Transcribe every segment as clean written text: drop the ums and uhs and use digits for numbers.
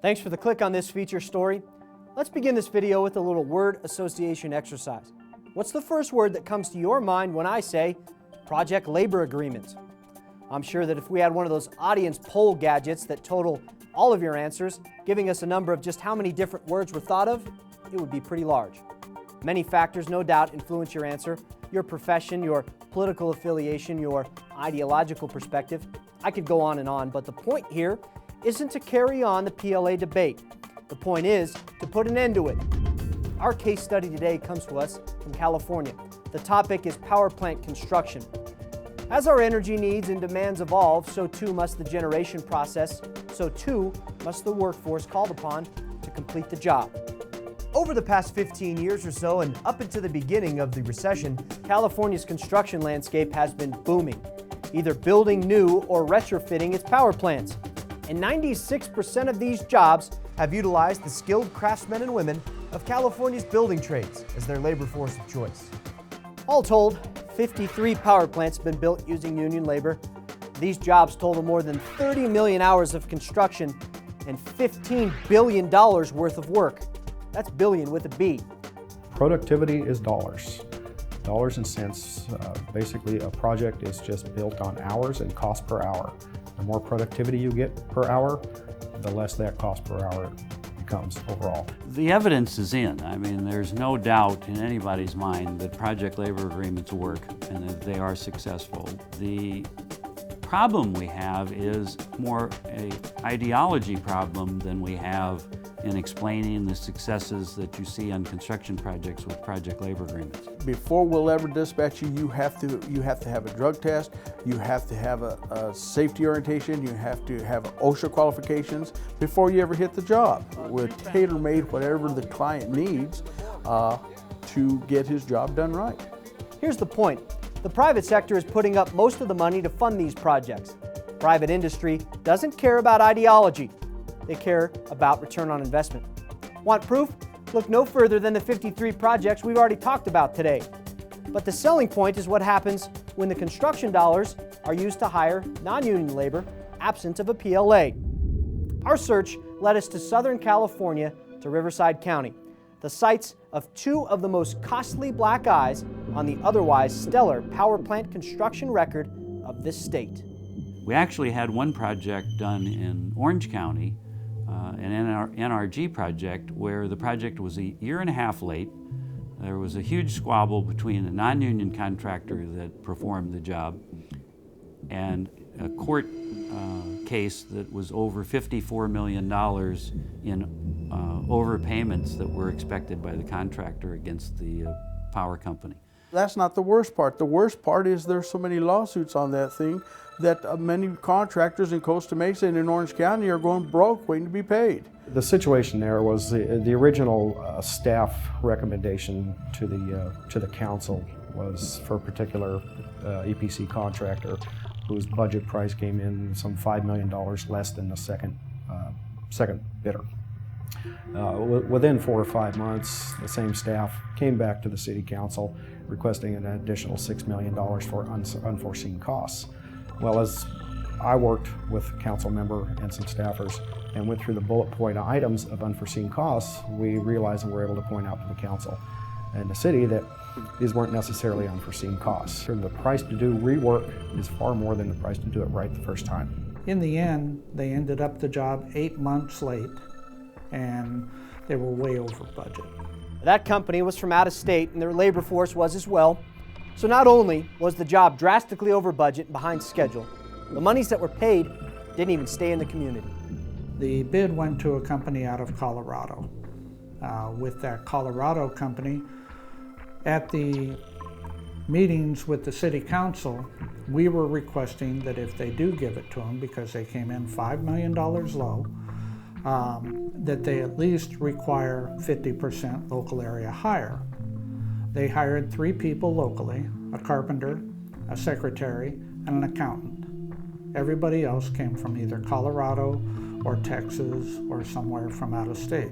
Thanks for the click on this feature story. Let's begin this video with a little word association exercise. What's the first word that comes to your mind when I say project labor agreement? I'm sure that if we had one of those audience poll gadgets that total all of your answers, giving us a number of just how many different words were thought of, it would be pretty large. Many factors, no doubt, influence your answer: your profession, your political affiliation, your ideological perspective. I could go on, but the point here isn't to carry on the PLA debate. The point is to put an end to it. Our case study today comes to us from California. The topic is power plant construction. As our energy needs and demands evolve, so too must the generation process, so too must the workforce called upon to complete the job. Over the past 15 years or so, and up until the beginning of the recession, California's construction landscape has been booming, either building new or retrofitting its power plants. And 96% of these jobs have utilized the skilled craftsmen and women of California's building trades as their labor force of choice. All told, 53 power plants have been built using union labor. These jobs total more than 30 million hours of construction and $15 billion worth of work. That's billion with a B. Productivity is dollars. Dollars and cents. Basically, a project is just built on hours and cost per hour. The more productivity you get per hour, the less that cost per hour becomes overall. The evidence is in. I mean, there's no doubt in anybody's mind that project labor agreements work and that they are successful. The problem we have is more an ideology problem than we have in explaining the successes that you see on construction projects with project labor agreements. Before we'll ever dispatch you, you have to have a drug test, you have to have a safety orientation, you have to have OSHA qualifications before you ever hit the job. We're tailor-made whatever the client needs to get his job done right. Here's the point. The private sector is putting up most of the money to fund these projects. Private industry doesn't care about ideology. They care about return on investment. Want proof? Look no further than the 53 projects we've already talked about today. But the selling point is what happens when the construction dollars are used to hire non-union labor absent of a PLA. Our search led us to Southern California, to Riverside County, the sites of two of the most costly black eyes on the otherwise stellar power plant construction record of this state. We actually had one project done in Orange County, an NRG project, where the project was a year and a half late. There was a huge squabble between a non-union contractor that performed the job and a court case that was over $54 million in overpayments that were expected by the contractor against the power company. That's not the worst part. The worst part is there's so many lawsuits on that thing that many contractors in Costa Mesa and in Orange County are going broke waiting to be paid. The situation there was the original staff recommendation to the council was for a particular EPC contractor whose budget price came in some $5 million less than the second bidder. Within 4 or 5 months, the same staff came back to the city council requesting an additional $6 million for unforeseen costs. Well, as I worked with a council member and some staffers and went through the bullet point items of unforeseen costs, we realized and were able to point out to the council and the city that these weren't necessarily unforeseen costs. The price to do rework is far more than the price to do it right the first time. In the end, they ended up the job 8 months late, and they were way over budget. That company was from out of state, and their labor force was as well. So not only was the job drastically over budget and behind schedule, the monies that were paid didn't even stay in the community. The bid went to a company out of Colorado. With that Colorado company, at the meetings with the city council, we were requesting that if they do give it to them, because they came in $5 million low, that they at least require 50% local area hire. They hired 3 people locally, a carpenter, a secretary, and an accountant. Everybody else came from either Colorado or Texas or somewhere from out of state.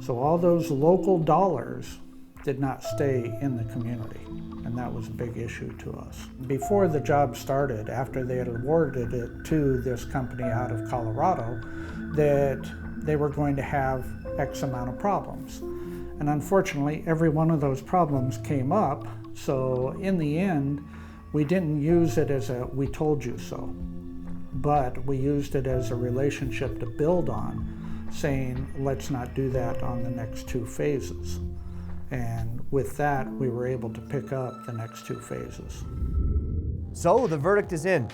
So all those local dollars did not stay in the community, and that was a big issue to us. Before the job started, after they had awarded it to this company out of Colorado, that they were going to have X amount of problems. And unfortunately, every one of those problems came up, so in the end, we didn't use it as a "we told you so," but we used it as a relationship to build on, saying, let's not do that on the next 2 phases. And with that, we were able to pick up the next 2 phases. So the verdict is in.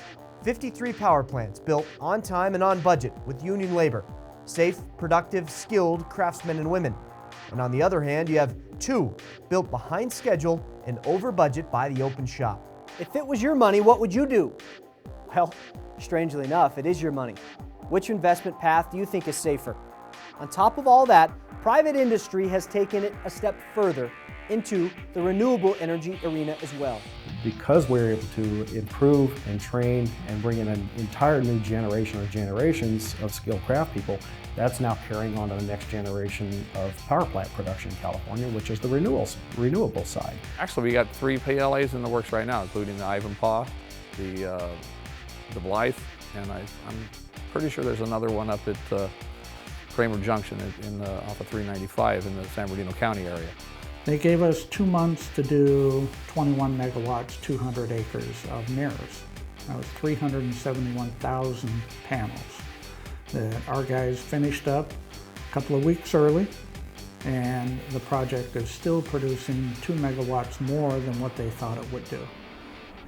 53 power plants built on time and on budget with union labor. Safe, productive, skilled craftsmen and women. And on the other hand, you have 2 built behind schedule and over budget by the open shop. If it was your money, what would you do? Well, strangely enough, it is your money. Which investment path do you think is safer? On top of all that, private industry has taken it a step further into the renewable energy arena as well. Because we're able to improve and train and bring in an entire new generation or generations of skilled craft people, that's now carrying on to the next generation of power plant production in California, which is the renewable side. Actually, we got 3 PLAs in the works right now, including the Ivanpah, the Blythe, and I'm pretty sure there's another one up at Kramer Junction off of 395 in the San Bernardino County area. They gave us 2 months to do 21 megawatts, 200 acres of mirrors. That was 371,000 panels that our guys finished up a couple of weeks early, and the project is still producing 2 megawatts more than what they thought it would do.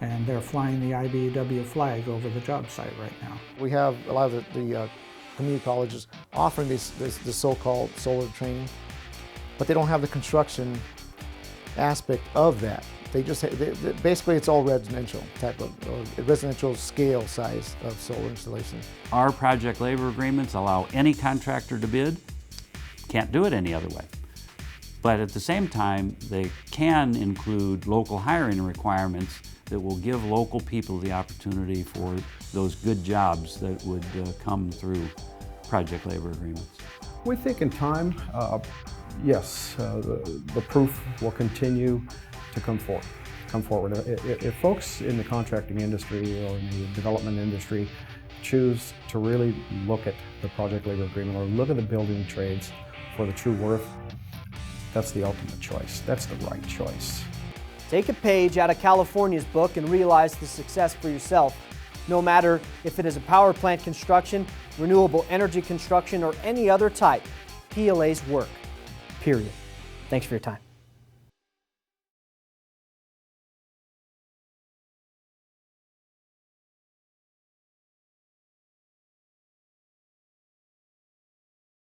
And they're flying the IBEW flag over the job site right now. We have a lot of the community colleges offering this so-called solar training, but they don't have the construction aspect of that. Basically it's all residential type of, residential scale size of solar installation. Our project labor agreements allow any contractor to bid. Can't do it any other way. But at the same time, they can include local hiring requirements that will give local people the opportunity for those good jobs that would come through project labor agreements. We think in time, yes, the proof will continue to come forward. If folks in the contracting industry or in the development industry choose to really look at the project labor agreement or look at the building trades for the true worth, that's the ultimate choice. That's the right choice. Take a page out of California's book and realize the success for yourself. No matter if it is a power plant construction, renewable energy construction, or any other type, PLAs work. Period. Thanks for your time.